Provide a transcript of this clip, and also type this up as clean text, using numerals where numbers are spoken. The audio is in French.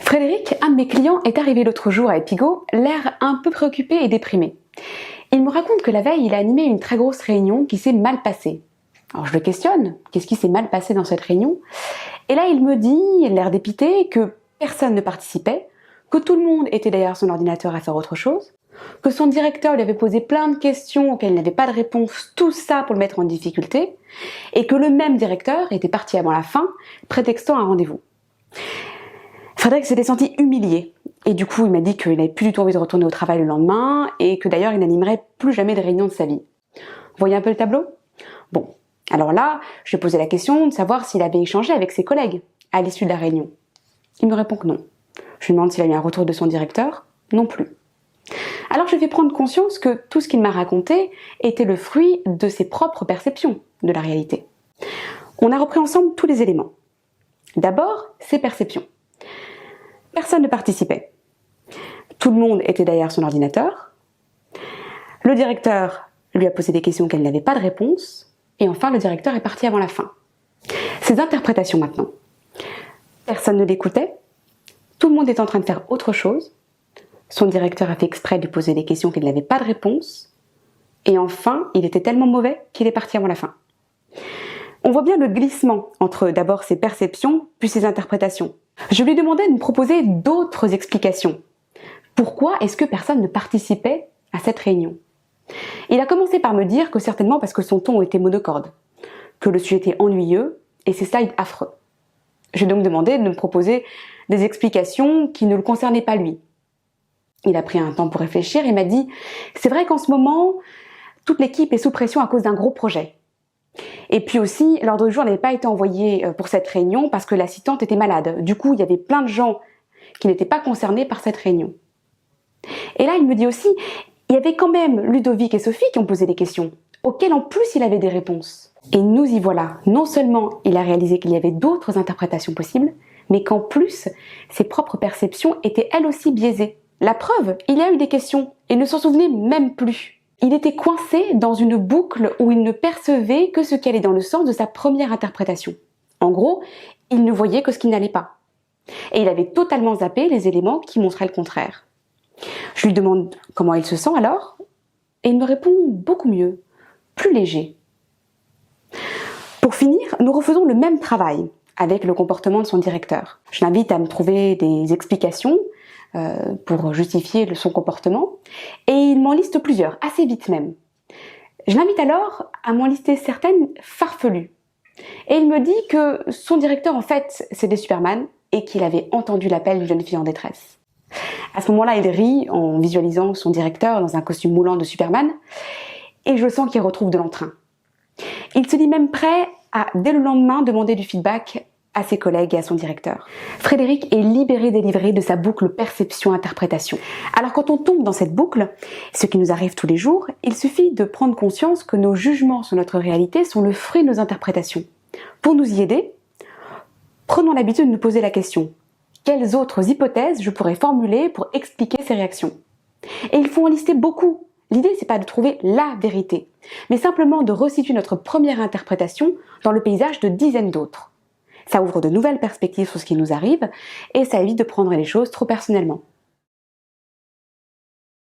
Frédéric, un de mes clients, est arrivé l'autre jour à Epigo, l'air un peu préoccupé et déprimé. Il me raconte que la veille, il a animé une très grosse réunion qui s'est mal passée. Alors je le questionne, qu'est-ce qui s'est mal passé dans cette réunion? Et là il me dit, l'air dépité, que personne ne participait, que tout le monde était derrière son ordinateur à faire autre chose, que son directeur lui avait posé plein de questions auxquelles il n'avait pas de réponse, tout ça pour le mettre en difficulté, et que le même directeur était parti avant la fin, prétextant un rendez-vous. Frédéric s'était senti humilié, et du coup il m'a dit qu'il n'avait plus du tout envie de retourner au travail le lendemain, et que d'ailleurs il n'animerait plus jamais de réunion de sa vie. Vous voyez un peu le tableau? Bon, alors là, je lui ai posé la question de savoir s'il avait échangé avec ses collègues à l'issue de la réunion. Il me répond que non. Je lui demande s'il a eu un retour de son directeur, non plus. Alors je lui fais prendre conscience que tout ce qu'il m'a raconté était le fruit de ses propres perceptions de la réalité. On a repris ensemble tous les éléments. D'abord, ses perceptions. Personne ne participait. Tout le monde était derrière son ordinateur. Le directeur lui a posé des questions auxquelles il n'avait pas de réponse. Et enfin, le directeur est parti avant la fin. Ses interprétations maintenant. Personne ne l'écoutait. Tout le monde est en train de faire autre chose. Son directeur a fait exprès de lui poser des questions auxquelles il n'avait pas de réponse. Et enfin, il était tellement mauvais qu'il est parti avant la fin. On voit bien le glissement entre d'abord ses perceptions, puis ses interprétations. Je lui demandais de me proposer d'autres explications. Pourquoi est-ce que personne ne participait à cette réunion? Il a commencé par me dire que certainement parce que son ton était monocorde, que le sujet était ennuyeux et ses slides affreux. J'ai donc demandé de me proposer des explications qui ne le concernaient pas lui. Il a pris un temps pour réfléchir et m'a dit « C'est vrai qu'en ce moment, toute l'équipe est sous pression à cause d'un gros projet. Et puis aussi, l'ordre du jour n'avait pas été envoyé pour cette réunion parce que l'assistante était malade. Du coup, il y avait plein de gens qui n'étaient pas concernés par cette réunion. » Et là, il me dit aussi, il y avait quand même Ludovic et Sophie qui ont posé des questions, auxquelles en plus il avait des réponses. Et nous y voilà. Non seulement il a réalisé qu'il y avait d'autres interprétations possibles, mais qu'en plus, ses propres perceptions étaient elles aussi biaisées. La preuve, il a eu des questions et ne s'en souvenait même plus. Il était coincé dans une boucle où il ne percevait que ce qui allait dans le sens de sa première interprétation. En gros, il ne voyait que ce qui n'allait pas. Et il avait totalement zappé les éléments qui montraient le contraire. Je lui demande comment il se sent alors, et il me répond beaucoup mieux, plus léger. Pour finir, nous refaisons le même travail avec le comportement de son directeur. Je l'invite à me trouver des explications pour justifier son comportement, et il m'en liste plusieurs, assez vite même. Je l'invite alors à m'en lister certaines farfelues. Et il me dit que son directeur, en fait, c'était Superman, et qu'il avait entendu l'appel d'une jeune fille en détresse. À ce moment-là, il rit en visualisant son directeur dans un costume moulant de Superman, et je sens qu'il retrouve de l'entrain. Il se dit même prêt à, dès le lendemain, demander du feedback à ses collègues et à son directeur. Frédéric est libéré, délivré de sa boucle perception-interprétation. Alors quand on tombe dans cette boucle, ce qui nous arrive tous les jours, il suffit de prendre conscience que nos jugements sur notre réalité sont le fruit de nos interprétations. Pour nous y aider, prenons l'habitude de nous poser la question: quelles autres hypothèses je pourrais formuler pour expliquer ces réactions? Et il faut en lister beaucoup. L'idée, c'est pas de trouver la vérité, mais simplement de resituer notre première interprétation dans le paysage de dizaines d'autres. Ça ouvre de nouvelles perspectives sur ce qui nous arrive et ça évite de prendre les choses trop personnellement.